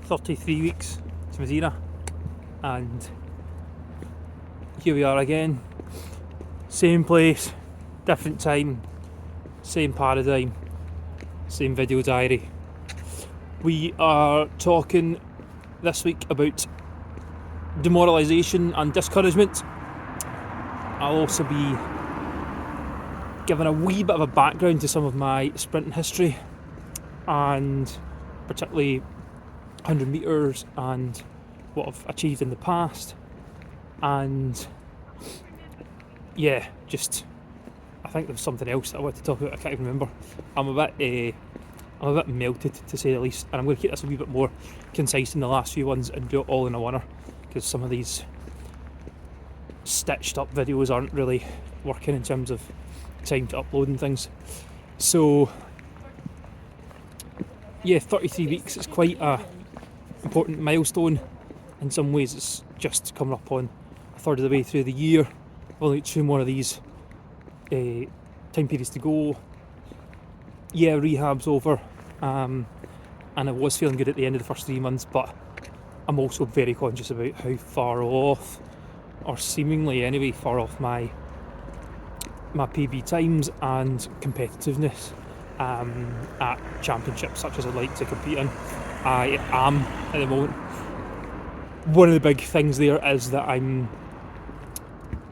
33 weeks to Madiera, and here we are again. Same place, different time, same paradigm, same video diary. We are talking this week about demoralisation and discouragement. I'll also be giving a wee bit of a background to some of my sprinting history, and particularly 100 metres and what I've achieved in the past. And yeah, I think there was something else that I wanted to talk about. I can't even remember. I'm a bit melted, to say the least, and I'm going to keep this a wee bit more concise in the last few ones and do it all in a winner, because some of these stitched up videos aren't really working in terms of time to upload and things. So yeah, 33 weeks is quite a important milestone. In some ways it's just coming up on a third of the way through the year. I've only got 2 more of these time periods to go. Yeah, rehab's over, and I was feeling good at the end of the first 3 months, but I'm also very conscious about how far off, or seemingly anyway, far off my PB times and competitiveness at championships such as I'd like to compete in. I am at the moment. One of the big things there is that I'm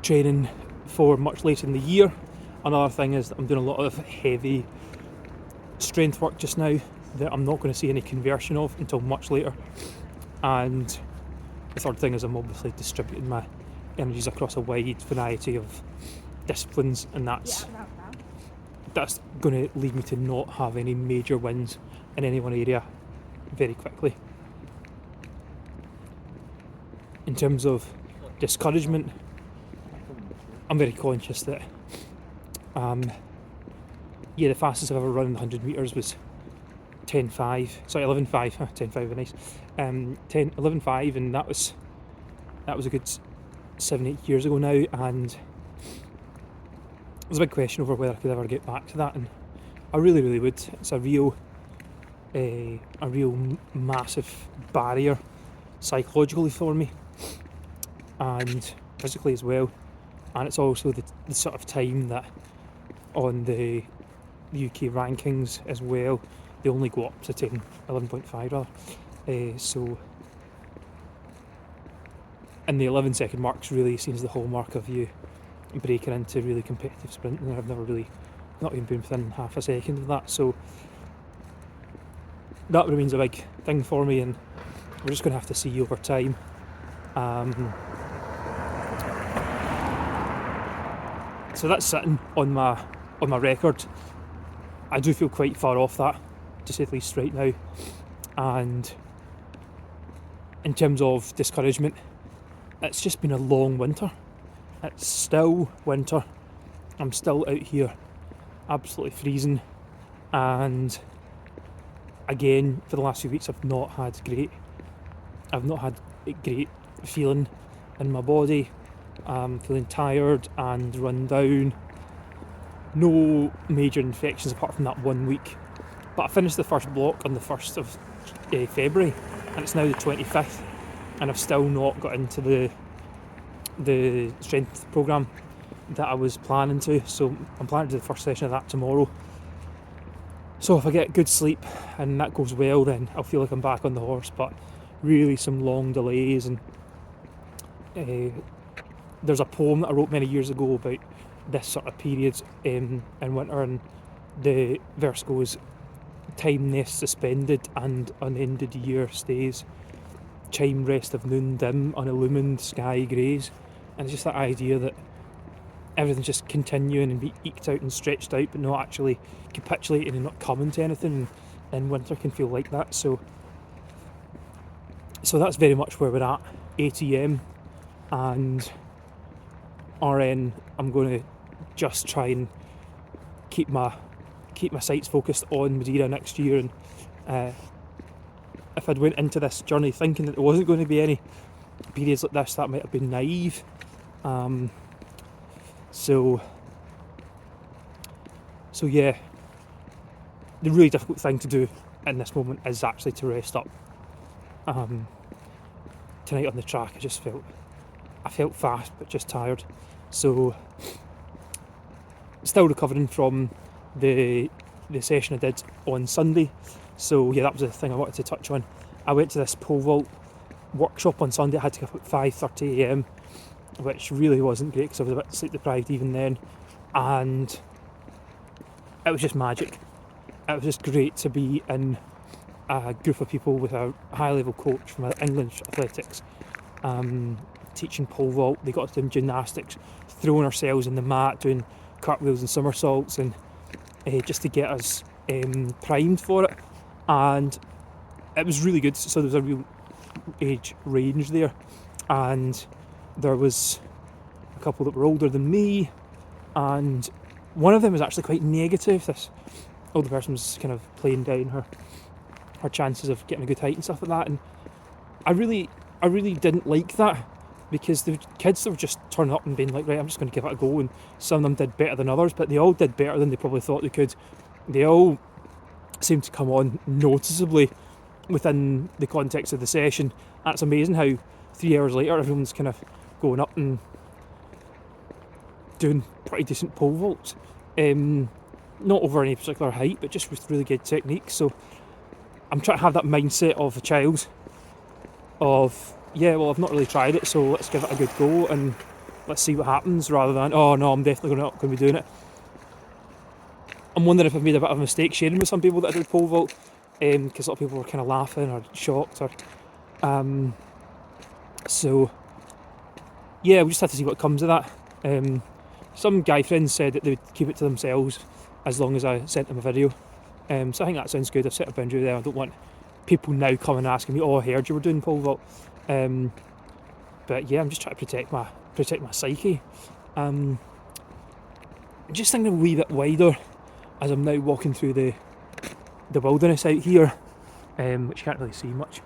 training for much later in the year. Another thing is that I'm doing a lot of heavy strength work just now that I'm not going to see any conversion of until much later. And the third thing is I'm obviously distributing my energies across a wide variety of disciplines, and that's going to lead me to not have any major wins in any one area very quickly. In terms of discouragement, I'm very conscious that the fastest I've ever run in the 100 metres was 11.5, 10.5 would nice. 11.5, and that was a good 7-8 years ago now, and there's a big question over whether I could ever get back to that, and I really would. It's a real massive barrier psychologically for me, and physically as well. And it's also the sort of time that on the UK rankings as well, they only go up to 11.5 rather. So, and the 11-second marks really seems the hallmark of you breaking into really competitive sprinting, and I've never really not even been within half a second of that. So that remains a big thing for me, and we're just going to have to see over time. So that's sitting on my record. I do feel quite far off that, to say the least, right now. And in terms of discouragement, it's just been a long winter. It's still winter. I'm still out here absolutely freezing, and again for the last few weeks I've not had a great feeling in my body. I'm feeling tired and run down. No major infections apart from that 1 week, but I finished the first block on the 1st of February, and it's now the 25th, and I've still not got into the strength programme that I was planning to. So I'm planning to do the first session of that tomorrow. So if I get good sleep and that goes well, then I'll feel like I'm back on the horse. But really some long delays, and there's a poem that I wrote many years ago about this sort of period in winter, and the verse goes: time nest suspended and unended year stays, chime rest of noon dim, unillumined sky greys. And it's just that idea that everything's just continuing and be eked out and stretched out, but not actually capitulating and not coming to anything, and winter can feel like that. So that's very much where we're at. ATM and RN, I'm going to just try and keep my sights focused on Madiera next year. And if I'd went into this journey thinking that there wasn't going to be any periods like this, that might have been naive. So yeah, the really difficult thing to do in this moment is actually to rest up. Tonight on the track, I felt fast but just tired. So still recovering from the session I did on Sunday. So yeah, that was the thing I wanted to touch on. I went to this pole vault workshop on Sunday. I had to get up at 5:30 a.m, which really wasn't great because I was a bit sleep deprived even then, and it was just magic. It was just great to be in a group of people with a high level coach from English athletics, teaching pole vault. They got us doing gymnastics, throwing ourselves in the mat, doing cartwheels and somersaults, and just to get us primed for it. And it was really good. So there was a real age range there, and there was a couple that were older than me, and one of them was actually quite negative. This older person was kind of playing down her chances of getting a good height and stuff like that, and I really didn't like that, because the kids that were just turning up and being like, right, I'm just going to give it a go, and some of them did better than others, but they all did better than they probably thought they could. They all seemed to come on noticeably within the context of the session. That's amazing how 3 hours later everyone's kind of going up and doing pretty decent pole vaults. Not over any particular height, but just with really good technique. So I'm trying to have that mindset of a child of, yeah, well, I've not really tried it, so let's give it a good go and let's see what happens, rather than, oh no, I'm definitely not going to be doing it. I'm wondering if I've made a bit of a mistake sharing with some people that I did pole vault, because a lot of people were kind of laughing or shocked, or so yeah, we just have to see what comes of that. Some guy friends said that they would keep it to themselves as long as I sent them a video, so I think that sounds good. I've set a boundary there. I don't want people now coming and asking me, oh, I heard you were doing pole vault. But yeah, I'm just trying to protect my psyche. Just thinking a wee bit wider as I'm now walking through the wilderness out here, which you can't really see much.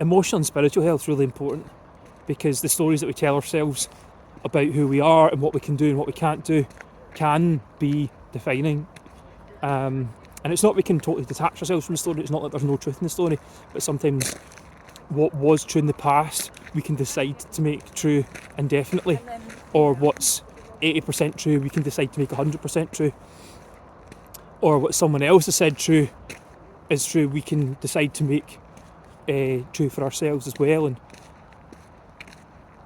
Emotional and spiritual health is really important, because the stories that we tell ourselves about who we are and what we can do and what we can't do can be defining. And it's not we can totally detach ourselves from the story. It's not that there's no truth in the story, but sometimes what was true in the past we can decide to make true indefinitely, or what's 80% true we can decide to make 100% true, or what someone else has said true is true we can decide to make true for ourselves as well. And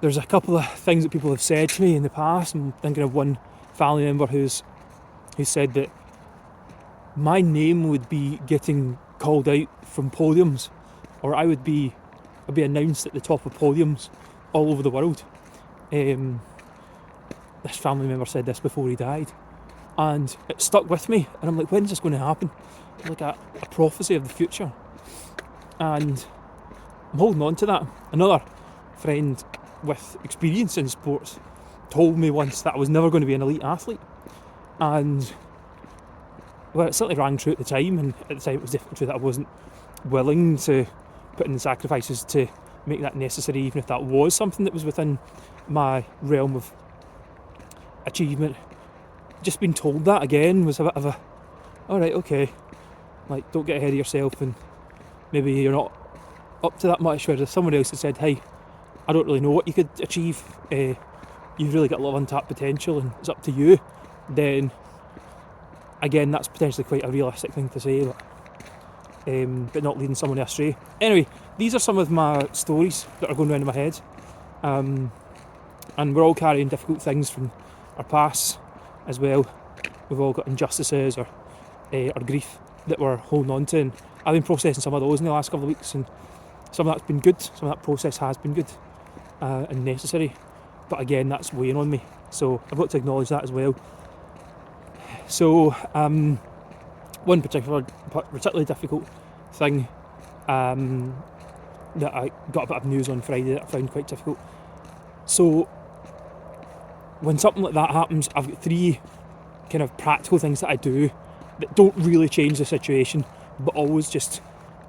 there's a couple of things that people have said to me in the past. I'm thinking of one family member who said that my name would be getting called out from podiums, or I'd be announced at the top of podiums all over the world. This family member said this before he died, and it stuck with me, and I'm like, when's this going to happen? Like a prophecy of the future, and I'm holding on to that. Another friend with experience in sports told me once that I was never going to be an elite athlete, and well, it certainly rang true at the time, and at the time it was definitely true that I wasn't willing to put in the sacrifices to make that necessary, even if that was something that was within my realm of achievement. Just being told that again was a bit of a, alright, okay, like, don't get ahead of yourself, and maybe you're not up to that much. Whereas if someone else had said, hey, I don't really know what you could achieve, you've really got a lot of untapped potential and it's up to you, then again, that's potentially quite a realistic thing to say, but not leading someone astray. Anyway, these are some of my stories that are going around in my head, and we're all carrying difficult things from our past as well. We've all got injustices or grief that we're holding on to, and I've been processing some of those in the last couple of weeks, and some of that's been good, some of that process has been good and necessary, but again, that's weighing on me, so I've got to acknowledge that as well. So one particularly difficult thing that I got a bit of news on Friday that I found quite difficult. So when something like that happens, I've got 3 kind of practical things that I do that don't really change the situation, but always just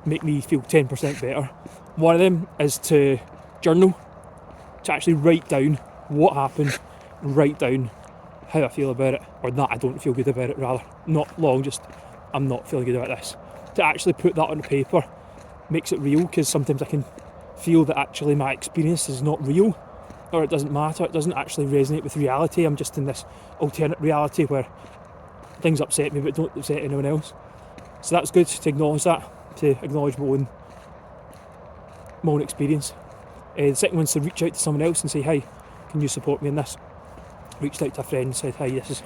make me feel 10% better. One of them is to journal, to actually write down what happened, write down how I feel about it, or that I don't feel good about it, rather. Not long, just I'm not feeling good about this. To actually put that on paper makes it real, because sometimes I can feel that actually my experience is not real, or it doesn't matter, it doesn't actually resonate with reality. I'm just in this alternate reality where things upset me but don't upset anyone else. So that's good to acknowledge that, to acknowledge my own experience. The second one's to reach out to someone else and say, "Hi, can you support me in this?" Reached out to a friend and said, "Hi, this is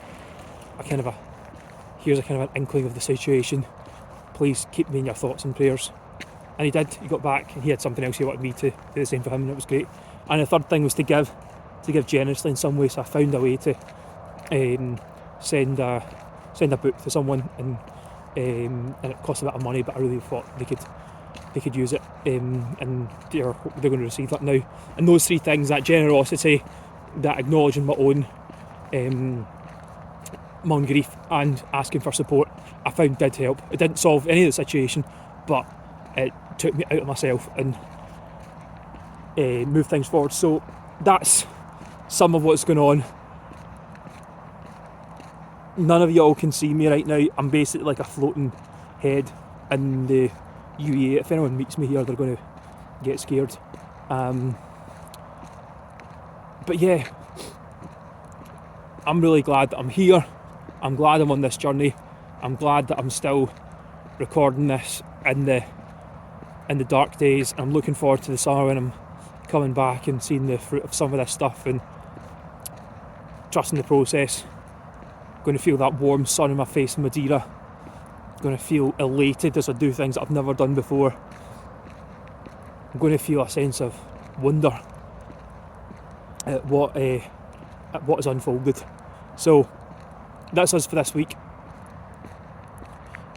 here's a kind of an inkling of the situation. Please keep me in your thoughts and prayers." And he did. He got back and he had something else he wanted me to do the same for him, and it was great. And the third thing was to give generously in some way. So I found a way to send a book to someone, and it cost a bit of money, but I really thought they could use it, and they're going to receive that now. And those three things, that generosity, that acknowledging my own grief, and asking for support, I found did help. It didn't solve any of the situation, but it took me out of myself and moved things forward. So that's some of what's going on. None of y'all can see me right now. I'm basically like a floating head in the UEA. If anyone meets me here, they're going to get scared. But yeah, I'm really glad that I'm here. I'm glad I'm on this journey. I'm glad that I'm still recording this in the dark days. I'm looking forward to the summer when I'm coming back and seeing the fruit of some of this stuff and trusting the process. Going to feel that warm sun in my face in Madiera. Going to feel elated as I do things that I've never done before. I'm going to feel a sense of wonder at what has unfolded. So that's us for this week.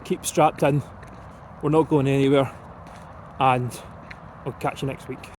Keep strapped in. We're not going anywhere, and I'll catch you next week.